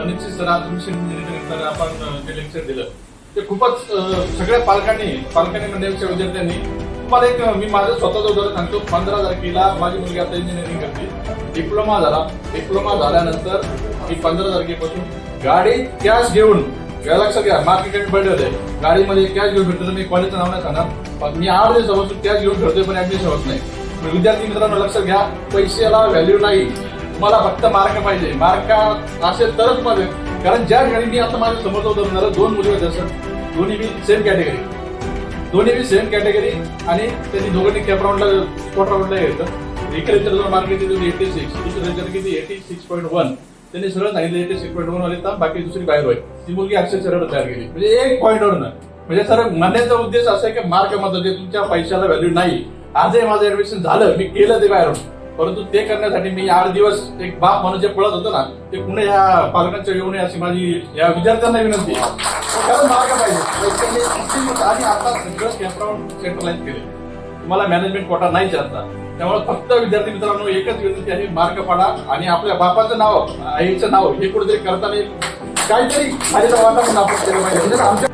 निश्चित सर आज आपण जे लेक्चर दिलं ते खूपच सगळ्या पालकांनी मंडळाच्या विद्यार्थ्यांनी तुम्हाला एक मी माझं स्वतःचं उदाहरण सांगतो. 15 तारखेला माझी मुलगी आता इंजिनिअरिंग करते, डिप्लोमा झाल्यानंतर मी 15 तारखेपासून गाडी कॅश घेऊन लक्षात घ्या, मार्केट बंद होते, गाडीमध्ये कॅश घेऊन फिरतो. मी कॉलेजचं नाव नाही सांगणार, मी 8 दिवसापासून कॅश घेऊन फिरतोय पण ऍडमिशन होत नाही. विद्यार्थी मित्रांनो लक्षात घ्या, पैशाला व्हॅल्यू नाही, तुम्हाला फक्त मार्क पाहिजे. मार्क असेल तरच मध्ये, कारण ज्या ठिकाणी मी आता माझ्या समोर उदाहरण झालं, 2 मुली होत्या सर, दोन्ही बी सेम कॅटेगरी आणि त्यांनी दोघांनी कॅप राऊंडला स्पॉट राऊंडला घेतलं. एका लेक्चरला मार्क किती 86, दुसऱ्या लेक्चर किती 86.1. त्यांनी सरळ सांगितलं 86.1 वाले तर बाकी दुसरी बाहेर होईल. ती मुलगी अक्षर सरळ तयार केली, म्हणजे 1 पॉईंटवर ना. म्हणजे सर म्हणण्याचा उद्देश असा आहे की मार्क महत्वाचे, तुमच्या पैशाला व्हॅल्यू नाही. आजही माझं ऍडमिशन झालं, मी केलं ते बाहेरून, परंतु ते करण्यासाठी मी 8 दिवस एक बाप म्हणून जे पळत होतो ना, ते पुणे या पालकांच्या येऊ नये अशी माझी या विद्यार्थ्यांना विनंती. कारण मार्क पाहिजे आणि आता सगळं कॅपराऊंड सेंट्रलाइज केले, तुम्हाला मॅनेजमेंट कोटा नाहीच आता. त्यामुळे फक्त विद्यार्थी मित्रांनो एकच विनंती आहे, मार्क पाडा आणि आपल्या बापाचं नाव, आईचं नाव हे कुठेतरी करताना काहीतरी माझ्या वाटा आपण केलं पाहिजे. म्हणजे आमच्या